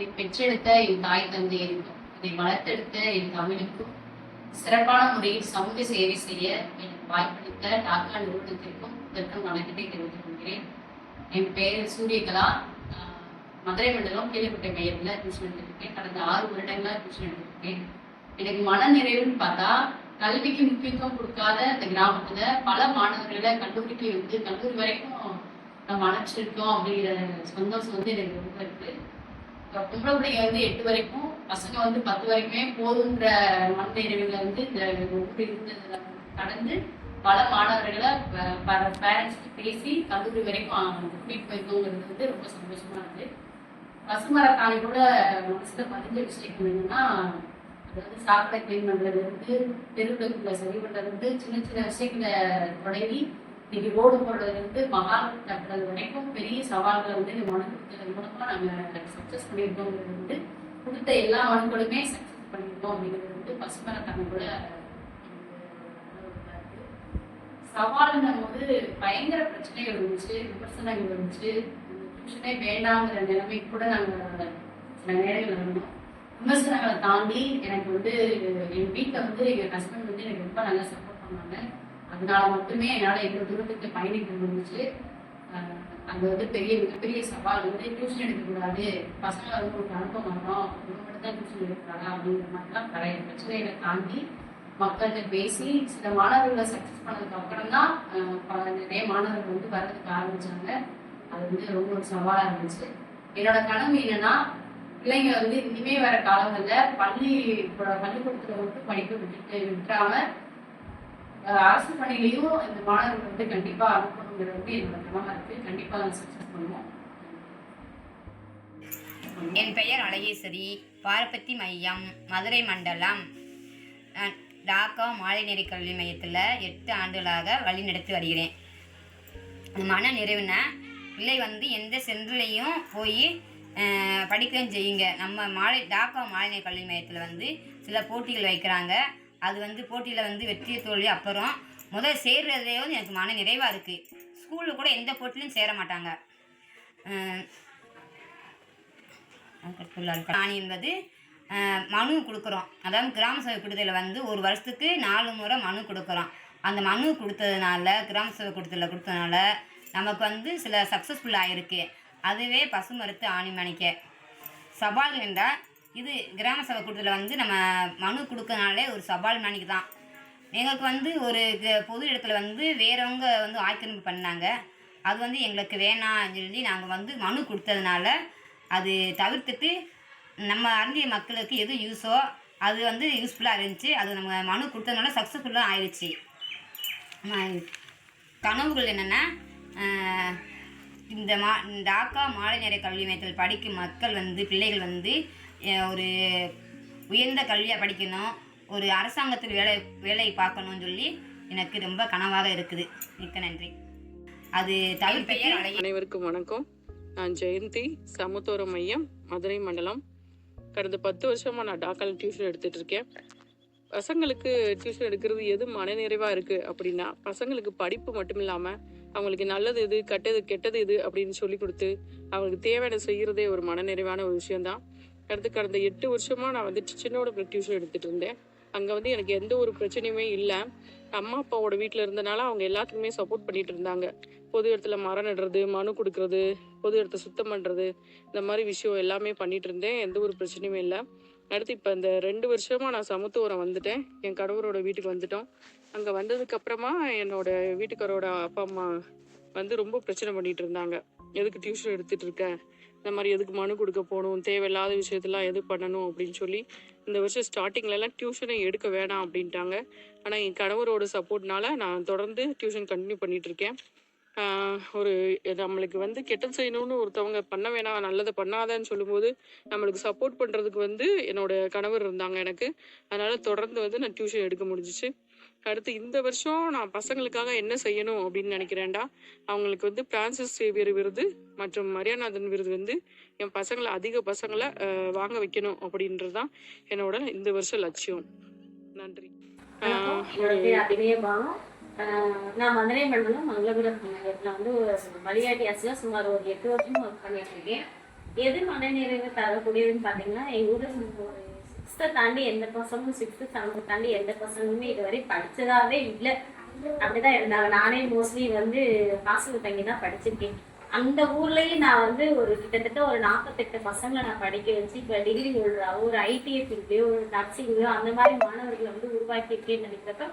இதை பெற்றெடுத்த என் தாய் தந்தையருக்கும் இதை வளர்த்தெடுத்த என் தமிழுக்கும் சிறப்பான முறையில் சமூக சேவை செய்ய எனக்கு வாய்ப்பளித்த டாக்கா நிறுவனத்திற்கும் இதற்கும் வணக்கத்தை தெரிவித்துக் கொள்கிறேன். என் பெயர் சூரியகலா. மதுரை மண்டலம் கீழப்பட்டை மையத்தில் டியூஷன் எடுத்திருக்கேன். கடந்த 6 வருடங்களா டியூஷன் எடுத்திருக்கேன். எனக்கு மன நிறைவுன்னு பார்த்தா, கல்விக்கு முக்கியத்துவம் கொடுக்காத இந்த கிராமத்துல பல மாணவர்களை கல்லூரி வரைக்கும் நம்ம அணைச்சிருக்கோம் அப்படிங்கிற சந்தோஷம் எனக்கு ரொம்ப இருக்கு. பொம்பளை பிள்ளைங்க 8 வரைக்கும், பசங்க 10 வரைக்குமே போதுன்ற மனநிறைவுல இந்த இருந்ததுல கடந்து பல மாணவர்களை பேரண்ட்ஸ் பேசி கல்லூரி வரைக்கும் கூட்டிட்டு போயிருக்கோங்கிறது ரொம்ப சந்தோஷமா இருக்கு. பசுமரத்தாணி கூட மனசுல பதிஞ்ச விஷயம் என்னன்னா, அதாவது சாக்கடை கிளீன் பண்றதுல இருந்து தெருவுக்குள்ள சரி பண்றது இருந்து சின்ன சின்ன விஷயங்களை தொடங்கி இன்னைக்கு ரோடு போடுறதுல இருந்து மகால் கட்டுறது வரைக்கும் பெரிய சவால்களை மனு கொடுத்தது மூலமா நாங்க சக்சஸ் பண்ணியிருக்கோங்கிறது கொடுத்த எல்லா மனுக்களுமே சக்சஸ் பண்ணியிருக்கோம் அப்படிங்கிறது பசுமரத்தாணி கூட சவாலுன்னும் போது பயங்கர பிரச்சனைகள் இருந்துச்சு, விமர்சனங்கள் இருந்துச்சு. டியூஷனே வேண்டாங்கிற நிலைமைக்கு கூட நாங்கள் சில நேரங்கள் இருந்தோம். விமர்சனங்களை தாண்டி எனக்கு என் வீட்டில் எங்கள் ஹஸ்பண்ட் எனக்கு ரொம்ப நல்லா சப்போர்ட் பண்ணாங்க. அதனால மட்டுமே என்னால் எவ்வளோ தூரத்துக்கு பயணிக்க முடிஞ்சிச்சு. அது மிகப்பெரிய சவால் டியூஷன் எடுக்கக்கூடாது, பசங்களை உங்களுக்கு அனுப்ப மாட்டோம், இவங்க மட்டும் தான் டியூஷன் எடுக்கிறாங்க அப்படிங்கிற மாதிரிலாம் பழைய பிரச்சனைகளை தாண்டி மக்கள்கிட்ட பேசி சில மாணவர்களை சக்சஸ் பண்ணதுக்கு அப்புறம் தான் நிறைய மாணவர்கள் வர்றதுக்கு ஆரம்பிச்சாங்க. அது ரொம்ப ஒரு சவாலா இருந்துச்சு. என்னோட கனவு என்னன்னா, பிள்ளைங்க இனிமே வர காலங்களில் பள்ளிக்கூடத்துல மட்டும் படிக்க விட்டுறாம அரசு பணியிலையும் இந்த மாணவர்கள் கண்டிப்பா அனுப்பணுங்கிறது என்னோட கனவா இருக்கு. கண்டிப்பா சக்சஸ் பண்ணுவோம். என் பெயர் அழகேஸ்வரி. பாரபத்தி மையம், மதுரை மண்டலம், டாக்கா மாலைநெறி கல்வி மையத்தில் 8 ஆண்டுகளாக வழி நடத்தி வருகிறேன். மன நிறைவுனா, பிள்ளை எந்த சென்டர்லையும் போய் படிக்கவும் செய்யுங்க. நம்ம டாக்கா மாலைநெறி கல்வி மையத்தில் சில போட்டிகள் வைக்கிறாங்க. அது போட்டியில் வெற்றி தோல்வி அப்புறம் முதல் சேர்றதே எனக்கு மன நிறைவாக இருக்குது. ஸ்கூலில் கூட எந்த போட்டிலையும் சேர மாட்டாங்க. நான் என்பது மனு கொடுக்குறோம். அதாவது கிராம சபை கூட்டத்தில் ஒரு வருஷத்துக்கு 4 முறை மனு கொடுக்குறோம். அந்த மனு கொடுத்ததுனால, கிராம சபை கூட்டத்தில் கொடுத்ததுனால நமக்கு சில சக்ஸஸ்ஃபுல் ஆகிருக்கு. அதுவே பசுமரத்து ஆணிமணிக்க சவால் என்றால், இது கிராம சபை கூட்டத்தில் நம்ம மனு கொடுக்கறதுனாலே ஒரு சவால் மணிக்கு தான். எங்களுக்கு ஒரு பொது இடத்துல வேறவங்க ஆக்கிரமிப்பு பண்ணாங்க. அது எங்களுக்கு வேணாம்னு சொல்லி நாங்கள் மனு கொடுத்ததுனால அது தவிர்த்துட்டு நம்ம அறிஞ மக்களுக்கு எது யூஸோ அது யூஸ்ஃபுல்லாக இருந்துச்சு. அது நம்ம மனு கொடுத்ததுனால சக்ஸஸ்ஃபுல்லாக ஆயிடுச்சு. கனவுகள் என்னென்னா, இந்த டாக்கா மாலைநெறி கல்வி மையத்தில் படிக்கும் மக்கள் பிள்ளைகள் ஒரு உயர்ந்த கல்வியாக படிக்கணும், ஒரு அரசாங்கத்தில் வேலை பார்க்கணும்னு சொல்லி எனக்கு ரொம்ப கனவாக இருக்குது. மிக்க நன்றி. அது தவிர்த்து அனைவருக்கும் வணக்கம். நான் ஜெயந்தி, சமத்துவ மையம், மதுரை மண்டலம். கடந்த 10 வருஷமாக நான் டாக்காவில் டியூஷன் எடுத்துகிட்டு இருக்கேன். பசங்களுக்கு டியூஷன் எடுக்கிறது எது மனநிறைவாக இருக்குது அப்படின்னா, பசங்களுக்கு படிப்பு மட்டும் இல்லாமல் அவங்களுக்கு நல்லது எது, கெட்டது எது அப்படின்னு சொல்லி கொடுத்து அவங்களுக்கு தேவையான செய்கிறதே ஒரு மனநிறைவான ஒரு விஷயந்தான். கடந்த 8 வருஷமாக நான் சின்னோட டியூஷன் எடுத்துகிட்டு இருந்தேன். அங்கே எனக்கு எந்த ஒரு பிரச்சனையுமே இல்லை. அம்மா அப்பாவோட வீட்டில் இருந்தனால அவங்க எல்லாத்துக்குமே சப்போர்ட் பண்ணிட்டு இருந்தாங்க. பொது இடத்துல மரம் நடுறது, மனு கொடுக்கறது, பொது இடத்த சுத்தம் பண்ணுறது, இந்த மாதிரி விஷயம் எல்லாமே பண்ணிட்டு இருந்தேன். எந்த ஒரு பிரச்சனையுமே இல்லை. அடுத்து இப்போ இந்த 2 வருஷமாக நான் சமத்துவரம் வந்துட்டேன். என் கணவரோட வீட்டுக்கு வந்துட்டோம். அங்கே வந்ததுக்கப்புறமா என்னோட வீட்டுக்காரோட அப்பா அம்மா ரொம்ப பிரச்சனை பண்ணிட்டு இருந்தாங்க. எதுக்கு டியூஷன் எடுத்துகிட்டு இருக்கேன், இந்த மாதிரி எதுக்கு மனு கொடுக்க போகணும், தேவையில்லாத விஷயத்தெல்லாம் எது பண்ணணும் அப்படின்னு சொல்லி இந்த வருஷம் ஸ்டார்டிங்லலாம் டியூஷனை எடுக்க வேணாம் அப்படின்ட்டாங்க. ஆனால் என் கணவரோட சப்போர்ட்னால நான் தொடர்ந்து டியூஷன் கண்டினியூ பண்ணிகிட்ருக்கேன். நம்மளுக்கு கெட்டது செய்யணும்னு ஒருத்தவங்க பண்ண வேணாம், நல்லதை பண்ணாதன்னு சொல்லும்போது நம்மளுக்கு சப்போர்ட் பண்ணுறதுக்கு என்னோட கணவர் இருந்தாங்க எனக்கு. அதனால் தொடர்ந்து நான் டியூஷன் எடுக்க முடிஞ்சிச்சு. அடுத்து இந்த வருஷம் நான் பசங்களுக்காக என்ன செய்யணும் அப்படின்னு நினைக்கிறேன்டா, அவங்களுக்கு பிரான்சிஸ் சேவியர் விருது மற்றும் மரியாநாதன் விருது என் அதிக பசங்களை வாங்க வைக்கணும் அப்படின்றது தான் என்னோட இந்த வருஷம் லட்சியம். நன்றி. நான் மதுரை மண்டலம் மங்களபுரம் மையத்தில் வழிகாட்டி ஆசிரியர் சுமார் ஒரு 8 வருஷமும் ஒர்க் பண்ணிட்டு இருக்கேன். எது மனநிறைவு தரக்கூடியதுன்னு பார்த்தீங்கன்னா, எங்கள் ஊரில் ஒரு 6th தாண்டி எந்த பசங்களும் 6th 7th தாண்டி எந்த பசங்களுமே இதுவரை படிச்சதாவே இல்லை. அப்படிதான் இருந்தாங்க. நானே மோஸ்ட்லி வந்து ஹாஸ்டல் தங்கி தான் படிச்சிருக்கேன். அந்த ஊர்லயே நான் வந்து ஒரு கிட்டத்தட்ட ஒரு 48 பசங்களை நான் படிக்க வச்சு இப்போ டிகிரி ஹோல்டராகவோ ஒரு ஐடிஐ ஃபீல்ட்லையோ ஒரு நர்சிங்லையோ அந்த மாதிரி மாணவர்களை வந்து உருவாக்கியிருக்கேன்னு நினைக்கிறப்ப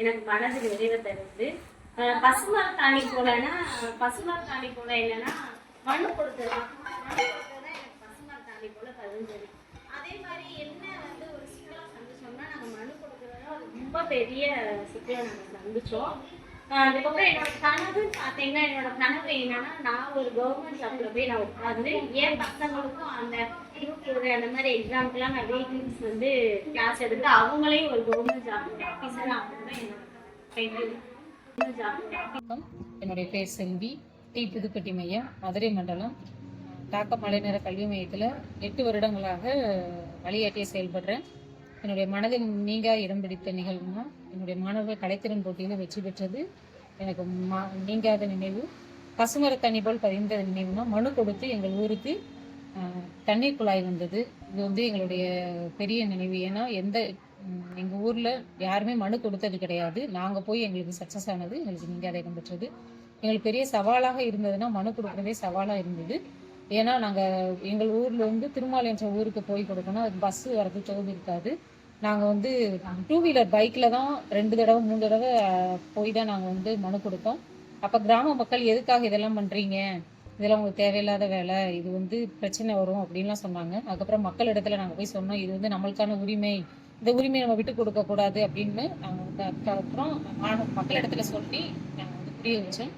எனக்கு மனது நிறைவை தருது. பசுமரம் தாண்டி போலன்னா என்னன்னா மண்ணு கொடுத்தது எனக்கு பசுமரம் தாண்டி போல பதிஞ்சது. அதே மாதிரி என்ன வந்து ஒரு சிக்கலை சந்திச்சோம்னா நாங்கள் மண்ணு கொடுக்கறதுல ரொம்ப பெரிய சிக்கலை நாங்கள் சந்திச்சோம். அதுக்கப்புறம் என்னோட கனவு பார்த்தீங்கன்னா என்னன்னா நான் ஒரு கவர்மெண்ட் ஜாப்ல போய் நான் உட்காந்து என் பசங்களுக்கும் அந்த குரூப் அந்த மாதிரி எக்ஸாம்க்குலாம் நான் வீக்லீஸ் வந்து கிளாஸ் எடுத்து அவங்களையும் ஒரு கவர்மெண்ட் ஜாப் ஆஃபீஸர் ஆகணும் என்னோட ஜாப். என்னுடைய பேர் செல்வி, டி புதுப்பட்டி மையம், மதுரை மண்டலம். தாக்க மலைநேர கல்வி மையத்தில் 8 வருடங்களாக வழிகாட்டியை செயல்படுறேன். என்னுடைய மனதில் நீங்கா இடம் பிடித்த நிகழ்வுனா என்னுடைய மாணவர்கள் கலைத்திறன் போட்டியில் வெற்றி பெற்றது எனக்கு நீங்காத நினைவு. பசுமர தண்ணி போல் பதிந்த நினைவுனா மனு கொடுத்து எங்கள் ஊருக்கு தண்ணீர் குழாய் வந்தது. இது வந்து எங்களுடைய பெரிய நினைவு. ஏன்னா எங்கள் ஊரில் யாருமே மனு கொடுத்தது கிடையாது. நாங்கள் போய் எங்களுக்கு சக்ஸஸ் ஆனது எங்களுக்கு நீங்காத இடம் பெற்றது. எங்களுக்கு பெரிய சவாலாக இருந்ததுன்னா மனு கொடுக்குறதே சவாலாக இருந்தது. ஏன்னா நாங்கள் எங்கள் ஊரில் வந்து திருமால் என்ற ஊருக்கு போய் கொடுக்கணும், அதுக்கு பஸ்ஸு வரது தோது இருக்காது. நாங்கள் வந்து 2 வீலர் பைக்கில் தான் 2 தடவை 3 தடவை போய் தான் நாங்கள் வந்து மனு கொடுத்தோம். அப்போ கிராம மக்கள் எதுக்காக இதெல்லாம் பண்ணுறீங்க, இதெல்லாம் உங்களுக்கு தேவையில்லாத வேலை, இது வந்து பிரச்சனை வரும் அப்படின்லாம் சொன்னாங்க. அதுக்கப்புறம் மக்கள் இடத்துல நாங்கள் போய் சொன்னோம், இது வந்து நம்மளுக்கான உரிமை, இந்த உரிமையை நம்ம விட்டு கொடுக்கக்கூடாது அப்படின்னு நாங்கள் வந்து அதுக்கப்புறம் மக்கள் இடத்துல சொல்லி நாங்கள் வந்து புரிய வச்சோம்.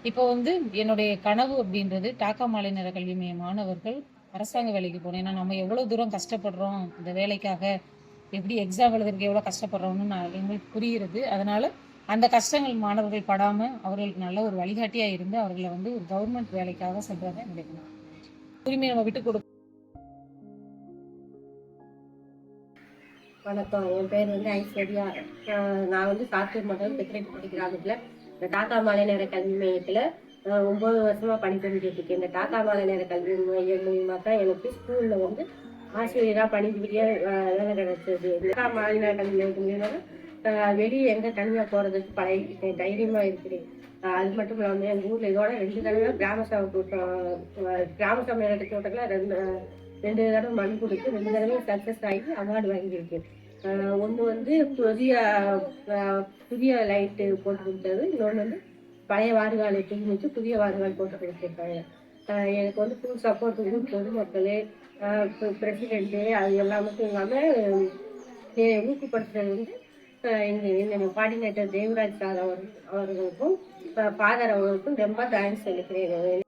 இப்போ வந்து என்னுடைய கனவு அப்படின்றது டாக்கா மாலைநேர கல்வி மைய மாணவர்கள் அரசாங்க வேலைக்கு போகணும். ஏன்னா நம்ம எவ்வளோ தூரம் கஷ்டப்படுறோம் இந்த வேலைக்காக, எப்படி எக்ஸாம் எழுதுறதுக்கு எவ்வளோ கஷ்டப்படுறோம்னு எங்களுக்கு புரிகிறது. அதனால அந்த கஷ்டங்கள் மாணவர்கள் படாமல் அவர்களுக்கு நல்ல ஒரு வழிகாட்டியாக இருந்து அவர்களை வந்து ஒரு கவர்மெண்ட் வேலைக்காக சென்றதை நினைக்கணும். உரிமையை நம்ம விட்டு கொடுக்க. வணக்கம், என் பேர் வந்து ஐஸ்வர்யா. நான் வந்து சாத்தூர் மண்டலம் பெத்திரெட்டிப்பட்டி கிராமத்தில் இந்த டாக்கா மாலைநேர கல்வி மையத்தில் 9 வருஷமாக பணிபுரிஞ்சுட்டு இருக்கேன். இந்த டாக்கா மாலைநேர கல்வி மையம் மூலியமாக தான் எனக்கு ஸ்கூலில் வந்து ஆசிரியராக பணிபுரிய வேலை கிடைச்சது. டாக்கா மாலைநேர கல்வி மையம் மூலியமாக வெளியே எங்கே தனியாக போகிறதுக்கு பழகிக்கிட்டேன், தைரியமாக இருக்கிறேன். அது மட்டும் இல்லாமல் எங்கள் ஊரில் இதோட 2 தடவை கிராம சபை நடத்தோட்டத்தில் 2 தடவை மண் கொடுத்து 2 தடவை சக்ஸஸ் ஆகி அவார்டு வாங்கியிருக்கேன். ஒன்று வந்து புதிய லைட்டு போட்டு கொடுத்தது, இன்னொன்று வந்து பழைய வார்டுகாலை தூக்கி புதிய வார்டுகால் போட்டு கொடுத்துருக்காங்க. எனக்கு வந்து ஃபுல் சப்போர்ட் வந்து பொதுமக்களே, பிரசிடென்ட்டு, அது எல்லாம் மட்டும் இல்லாமல் ஊக்கப்படுத்துறது வந்து என்னுடைய கோஆர்டினேட்டர் தேவராஜ் சார் அவர்களுக்கும் ஃபாதர் அவர்களுக்கும் ரொம்ப தேங்க்ஸ் சொல்லிக்கிறேன்.